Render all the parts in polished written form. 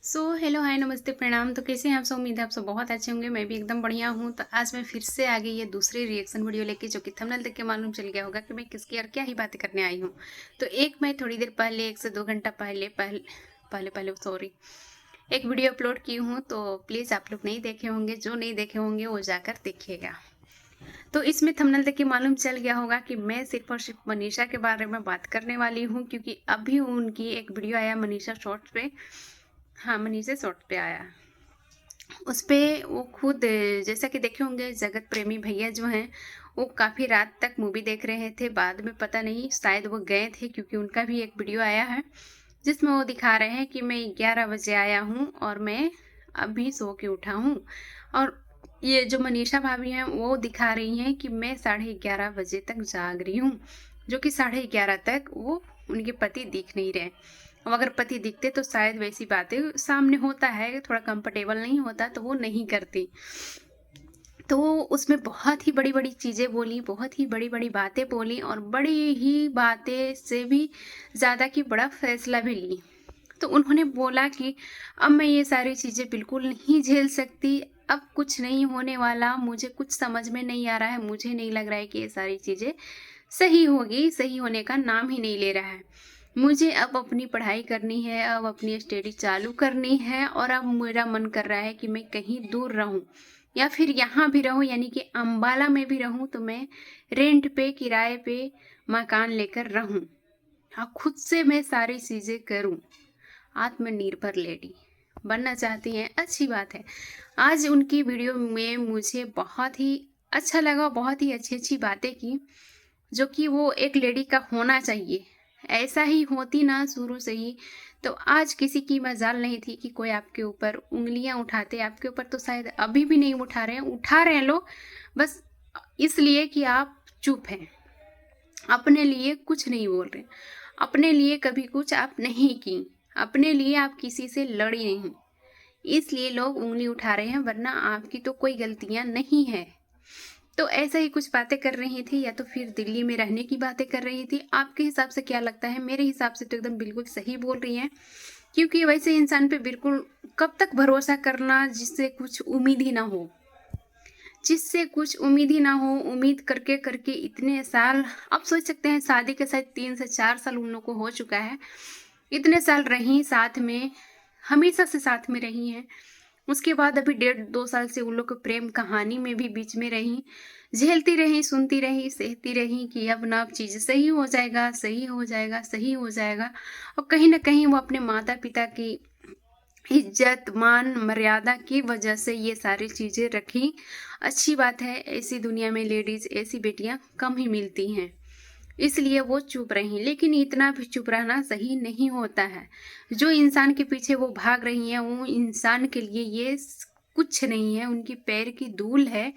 Hello hi नमस्ते प्रणाम। तो कैसे हैं आप सब? उम्मीद है आप सब बहुत अच्छे होंगे। मैं भी एकदम बढ़िया हूँ। तो आज मैं फिर से आ गई ये दूसरी रिएक्शन वीडियो लेके, जो कि थंबनेल देख के मालूम चल गया होगा कि मैं किसकी और क्या ही बातें करने आई हूँ। तो एक मैं थोड़ी देर पहले 1 से 2 घंटा पहले पहले पहले पहले सॉरी एक वीडियो अपलोड की हूँ। तो प्लीज़ आप लोग नहीं देखे होंगे, जो नहीं देखे होंगे वो जाकर देखिएगा। तो इसमें थंबनेल देख के मालूम चल गया होगा कि मैं सिर्फ और सिर्फ मनीषा के बारे में बात करने वाली हूँ, क्योंकि अभी उनकी एक वीडियो आया मनीषा शॉर्ट्स पे। हाँ, मनीषा शॉर्ट्स पे आया। उस पे वो खुद जैसा कि देखे होंगे, जगत प्रेमी भैया जो हैं वो काफ़ी रात तक मूवी देख रहे थे। बाद में पता नहीं, शायद वो गए थे, क्योंकि उनका भी एक वीडियो आया है जिसमें वो दिखा रहे हैं कि मैं 11 बजे आया हूँ और मैं अभी सो के उठा हूँ। और ये जो मनीषा भाभी हैं वो दिखा रही हैं कि मैं 11:30 बजे तक जाग रही हूँ, जो कि 11:30 तक वो उनके पति दिख नहीं रहे। अब अगर पति दिखते तो शायद वैसी बातें सामने होता है, थोड़ा कंफर्टेबल नहीं होता तो वो नहीं करती। तो उसमें बहुत ही बड़ी-बड़ी चीज़ें बोली, बहुत ही बड़ी-बड़ी बातें बोली, और बड़ी ही बातें से भी ज़्यादा कि बड़ा फैसला भी ली। तो उन्होंने बोला कि अब मैं ये सारी चीज़ें बिल्कुल नहीं झेल सकती, अब कुछ नहीं होने वाला, मुझे कुछ समझ में नहीं आ रहा है, मुझे नहीं लग रहा है कि ये सारी चीज़ें सही होगी, सही होने का नाम ही नहीं ले रहा है। मुझे अब अपनी पढ़ाई करनी है, अब अपनी स्टडी चालू करनी है, और अब मेरा मन कर रहा है कि मैं कहीं दूर रहूं, या फिर यहाँ भी रहूं, यानी कि अंबाला में भी रहूं तो मैं रेंट पे, किराए पे मकान लेकर रहूं। हाँ, खुद से मैं सारी चीज़ें करूं। आत्मनिर्भर लेडी बनना चाहती हैं, अच्छी बात है। आज उनकी वीडियो में मुझे बहुत ही अच्छा लगा, बहुत ही अच्छी-अच्छी बातें की, जो कि वो एक लेडी का होना चाहिए। ऐसा ही होती ना शुरू से ही, तो आज किसी की मजाल नहीं थी कि कोई आपके ऊपर उँगलियाँ उठाते। आपके ऊपर तो शायद अभी भी नहीं उठा रहे हैं लोग, बस इसलिए कि आप चुप हैं, अपने लिए कुछ नहीं बोल रहे, अपने लिए कभी कुछ आप नहीं की, अपने लिए आप किसी से लड़ी नहीं, इसलिए लोग उँगली उठा रहे हैं, वरना आपकी तो कोई गलतियाँ नहीं है। तो ऐसा ही कुछ बातें कर रही थी, या तो फिर दिल्ली में रहने की बातें कर रही थी। आपके हिसाब से क्या लगता है? मेरे हिसाब से तो एकदम बिल्कुल सही बोल रही हैं, क्योंकि वैसे इंसान पे बिल्कुल कब तक भरोसा करना जिससे कुछ उम्मीद ही ना हो, जिससे कुछ उम्मीद ही ना हो। उम्मीद करके करके इतने साल, आप सोच सकते हैं शादी के शायद 3 से 4 साल उन लोग को हो चुका है। इतने साल रही साथ में, हमेशा से साथ में रही हैं। उसके बाद अभी 1.5-2 साल से उन लोग की प्रेम कहानी में भी बीच में रही, झेलती रही, सुनती रही, सहती रही कि अब ना अब चीज़ें सही हो जाएगा, सही हो जाएगा, सही हो जाएगा। और कहीं न कहीं वो अपने माता-पिता की इज़्ज़त, मान, मर्यादा की वजह से ये सारी चीज़ें रखी। अच्छी बात है, ऐसी दुनिया में लेडीज़, ऐसी बेटियाँ कम ही मिलती हैं। इसलिए वो चुप रहीं, लेकिन इतना भी चुप रहना सही नहीं होता है। जो इंसान के पीछे वो भाग रही हैं, वो इंसान के लिए ये कुछ नहीं है, उनकी पैर की धूल है।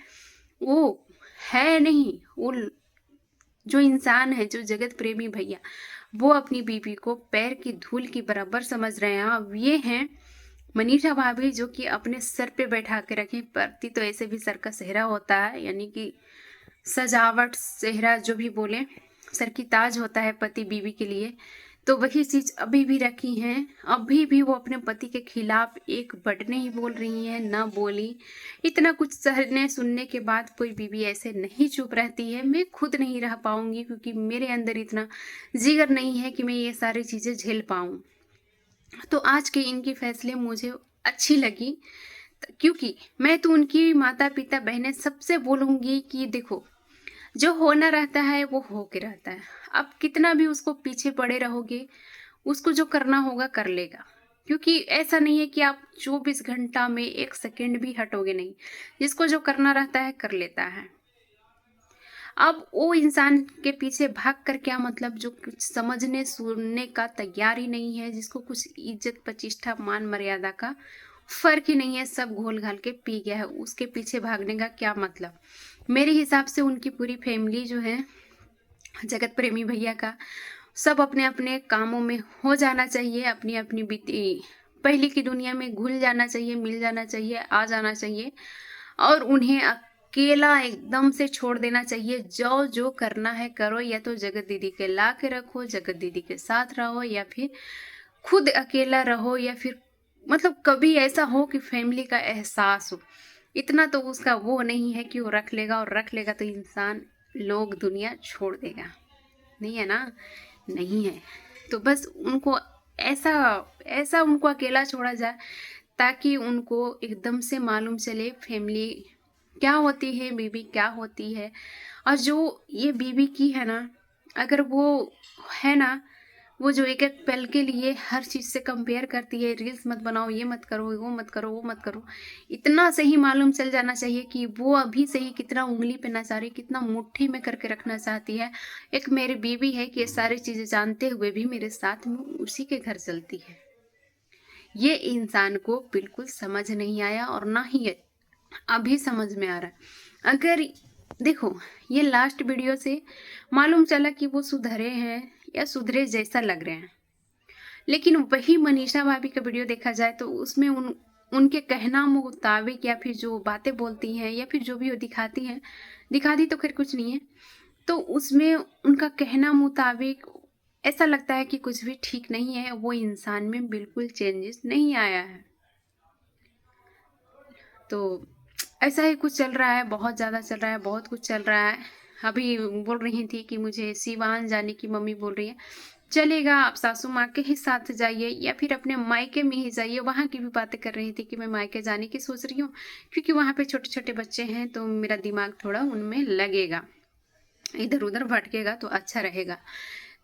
वो है नहीं, वो जो इंसान है, जो जगत प्रेमी भैया, वो अपनी बीवी को पैर की धूल की बराबर समझ रहे हैं। अब ये हैं मनीषा भाभी, जो कि अपने सर पे बैठा के रखें। पति तो ऐसे भी सर का सेहरा होता है, यानी कि सजावट, सेहरा जो भी बोले, सर की ताज होता है पति बीवी के लिए। तो वही चीज़ अभी भी रखी हैं, अभी भी वो अपने पति के खिलाफ एक वर्ड नहीं बोल रही हैं, ना बोली। इतना कुछ सहने सुनने के बाद कोई बीवी ऐसे नहीं चुप रहती है। मैं खुद नहीं रह पाऊंगी, क्योंकि मेरे अंदर इतना जिगर नहीं है कि मैं ये सारी चीज़ें झेल पाऊँ। तो आज के इनकी फैसले मुझे अच्छी लगी, क्योंकि मैं तो उनकी माता पिता बहनें सबसे बोलूँगी कि देखो, जो होना रहता है वो हो के रहता है। अब कितना भी उसको पीछे पड़े रहोगे, उसको जो करना होगा कर लेगा। क्योंकि ऐसा नहीं है कि आप 24 घंटा में 1 सेकंड भी हटोगे नहीं। जिसको जो करना रहता है कर लेता है। अब वो इंसान के पीछे भाग कर क्या मतलब, जो कुछ समझने सुनने का तैयार ही नहीं है, जिसको कुछ इज्जत, प्रतिष्ठा, मान, मर्यादा का फर्क ही नहीं है, सब घोल घाल के पी गया है, उसके पीछे भागने का क्या मतलब। मेरे हिसाब से उनकी पूरी फैमिली जो है, जगत प्रेमी भैया का, सब अपने अपने कामों में हो जाना चाहिए, अपनी अपनी बीती पहले की दुनिया में घुल जाना चाहिए, मिल जाना चाहिए, आ जाना चाहिए, और उन्हें अकेला एकदम से छोड़ देना चाहिए। जो जो करना है करो, या तो जगत दीदी के ला के रखो, जगत दीदी के साथ रहो, या फिर खुद अकेला रहो, या फिर मतलब कभी ऐसा हो कि फैमिली का एहसास हो, इतना तो उसका वो नहीं है कि वो रख लेगा, और रख लेगा तो इंसान लोग दुनिया छोड़ देगा। नहीं है ना, नहीं है। तो बस उनको ऐसा ऐसा उनको अकेला छोड़ा जाए ताकि उनको एकदम से मालूम चले फैमिली क्या होती है, बीवी क्या होती है। और जो ये बीवी की है ना, अगर वो है ना, वो जो एक एक पल के लिए हर चीज़ से कंपेयर करती है, रील्स मत बनाओ, ये मत करो, वो मत करो, वो मत करो, इतना सही मालूम चल जाना चाहिए कि वो अभी से ही कितना उंगली पे ना चाह रही, कितना मुट्ठी में करके रखना चाहती है। एक मेरी बीवी है कि ये सारी चीज़ें जानते हुए भी मेरे साथ में उसी के घर चलती है। ये इंसान को बिल्कुल समझ नहीं आया, और ना ही ये अभी समझ में आ रहा है। अगर देखो, ये लास्ट वीडियो से मालूम चला कि वो सुधरे हैं या सुधरे जैसा लग रहे हैं, लेकिन वही मनीषा भाभी का वीडियो देखा जाए तो उसमें उनके कहना मुताबिक, या फिर जो बातें बोलती हैं, या फिर जो भी वो दिखाती हैं, दिखाती तो खैर कुछ नहीं है, तो उसमें उनका कहना मुताबिक ऐसा लगता है कि कुछ भी ठीक नहीं है, वो इंसान में बिल्कुल चेंजेस नहीं आया है। तो ऐसा ही कुछ चल रहा है, बहुत ज़्यादा चल रहा है, बहुत कुछ चल रहा है। अभी बोल रही थी कि मुझे सिवान जाने की मम्मी बोल रही है, चलेगा आप सासू माँ के ही साथ जाइए या फिर अपने मायके में ही जाइए। वहाँ की भी बातें कर रही थी कि मैं मायके जाने की सोच रही हूँ, क्योंकि वहाँ पे छोटे छोटे बच्चे हैं तो मेरा दिमाग थोड़ा उनमें लगेगा, इधर उधर भटकेगा तो अच्छा रहेगा।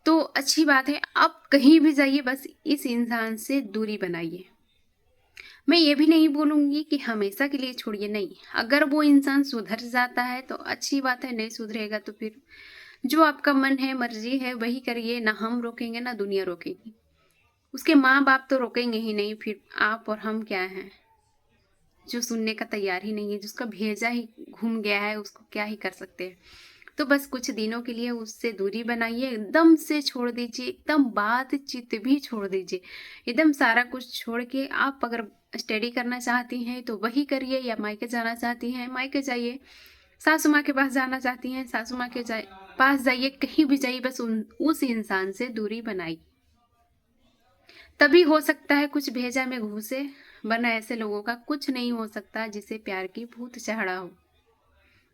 तो अच्छी बात है, आप कहीं भी जाइए, बस इस इंसान से दूरी बनाइए। मैं ये भी नहीं बोलूँगी कि हमेशा के लिए छोड़िए, नहीं। अगर वो इंसान सुधर जाता है तो अच्छी बात है, नहीं सुधरेगा तो फिर जो आपका मन है, मर्जी है, वही करिए। ना हम रोकेंगे ना दुनिया रोकेगी। उसके माँ बाप तो रोकेंगे ही नहीं, फिर आप और हम क्या हैं जो सुनने का तैयार ही नहीं है। जिसका भेजा ही घूम गया है उसको क्या ही कर सकते हैं। तो बस कुछ दिनों के लिए उससे दूरी बनाइए, एकदम से छोड़ दीजिए, एकदम बातचीत भी छोड़ दीजिए, एकदम सारा कुछ छोड़ के आप अगर स्टडी करना चाहती हैं तो वही करिए, या मायके जाना चाहती हैं मायके जाइए, सासू माँ के पास जाना चाहती हैं सासू माँ के पास जाइए, कहीं भी जाइए, बस उस इंसान से दूरी बनाइए। तभी हो सकता है कुछ भेजा में घुसे, वरना ऐसे लोगों का कुछ नहीं हो सकता जिसे प्यार की भूत चढ़ा हो।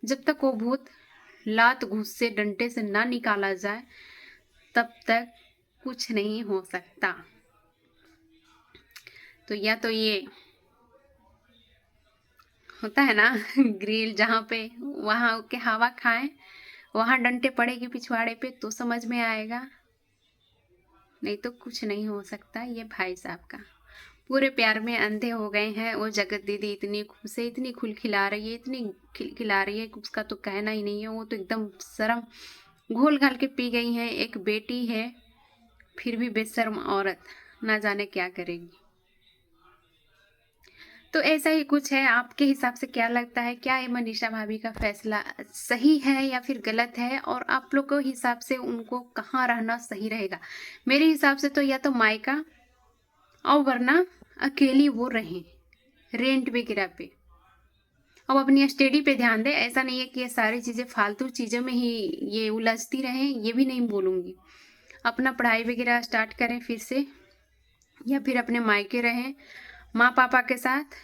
जब तक वो भूत लात घूस से डंडे से ना निकाला जाए तब तक कुछ नहीं हो सकता। तो या तो ये होता है ना ग्रिल जहाँ पे, वहाँ के हवा खाएं, वहाँ डंडे पड़ेगी पिछवाड़े पे तो समझ में आएगा, नहीं तो कुछ नहीं हो सकता। ये भाई साहब का पूरे प्यार में अंधे हो गए हैं। वो जगत दीदी इतनी खुश है, इतनी खिलखिला रही है, इतनी खिलखिला रही है, उसका तो कहना ही नहीं है। वो तो एकदम शर्म घोल घाल के पी गई हैं। एक बेटी है फिर भी बेशर्म औरत, ना जाने क्या करेगी। तो ऐसा ही कुछ है। आपके हिसाब से क्या लगता है, क्या ये मनीषा भाभी का फैसला सही है या फिर गलत है, और आप लोग के हिसाब से उनको कहाँ रहना सही रहेगा? मेरे हिसाब से तो या तो मायका, और वरना अकेली वो रहें रेंट वगैरह पे। अब अपनी स्टडी पे ध्यान दें। ऐसा नहीं है कि ये सारी चीज़ें फालतू चीज़ों में ही ये उलझती रहें, ये भी नहीं बोलूँगी। अपना पढ़ाई वगैरह स्टार्ट करें फिर से, या फिर अपने मायके रहें माँ पापा के साथ।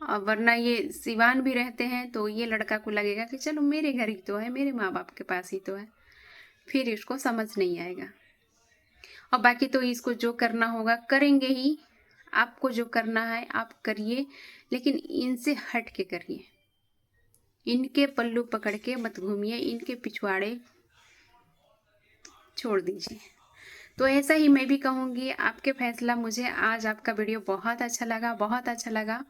और वरना ये सिवान भी रहते हैं तो ये लड़का को लगेगा कि चलो मेरे घर ही तो है, मेरे माँ बाप के पास ही तो है, फिर इसको समझ नहीं आएगा। और बाकी तो इसको जो करना होगा करेंगे ही। आपको जो करना है आप करिए, लेकिन इनसे हट के करिए। इनके पल्लू पकड़ के मत घूमिए, इनके पिछवाड़े छोड़ दीजिए। तो ऐसा ही मैं भी कहूँगी, आपके फैसला। मुझे आज आपका वीडियो बहुत अच्छा लगा, बहुत अच्छा लगा।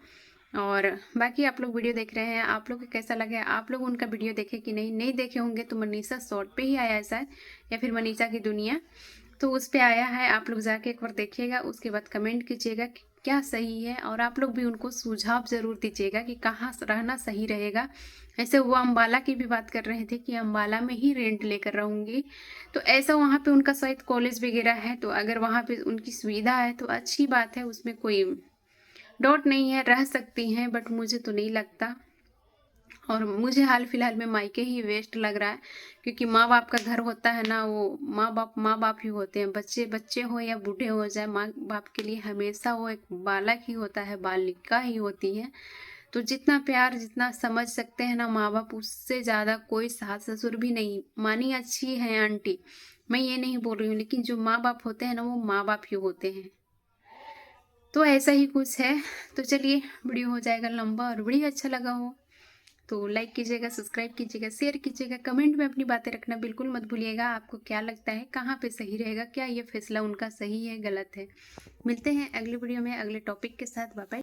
और बाकी आप लोग वीडियो देख रहे हैं, आप लोग को कैसा लगे? आप लोग उनका वीडियो देखे कि नहीं? नहीं देखे होंगे तो मनीषा शॉर्ट पे ही आया है शायद, या फिर मनीषा की दुनिया, तो उस पे आया है। आप लोग जाके एक बार देखिएगा, उसके बाद कमेंट कीजिएगा कि क्या सही है, और आप लोग भी उनको सुझाव ज़रूर दीजिएगा कि कहाँ रहना सही रहेगा। ऐसे वो अम्बाला की भी बात कर रहे थे कि अम्बाला में ही रेंट लेकर रहूँगी, तो ऐसा वहाँ पे उनका शायद कॉलेज वगैरह है, तो अगर वहाँ पे उनकी सुविधा है तो अच्छी बात है, उसमें कोई डाउट नहीं है, रह सकती हैं, बट मुझे तो नहीं लगता। और मुझे हाल फिलहाल में मायके ही वेस्ट लग रहा है, क्योंकि माँ बाप का घर होता है ना, वो माँ बाप ही होते हैं। बच्चे बच्चे हो या बूढ़े हो जाए, माँ बाप के लिए हमेशा वो एक बालक ही होता है, बालिका ही होती है। तो जितना प्यार, जितना समझ सकते हैं ना माँ बाप, उससे ज़्यादा कोई सास ससुर भी नहीं। मानी अच्छी है आंटी, मैं ये नहीं बोल रही हूँ, लेकिन जो माँ बाप होते हैं ना, वो माँ बाप ही होते हैं। तो ऐसा ही कुछ है। तो चलिए, वीडियो हो जाएगा लंबा, और वीडियो अच्छा लगा हो तो लाइक कीजिएगा, सब्सक्राइब कीजिएगा, शेयर कीजिएगा, कमेंट में अपनी बातें रखना बिल्कुल मत भूलिएगा। आपको क्या लगता है, कहाँ पे सही रहेगा, क्या ये फैसला उनका सही है, गलत है? मिलते हैं अगली वीडियो में अगले टॉपिक के साथ। Bye bye.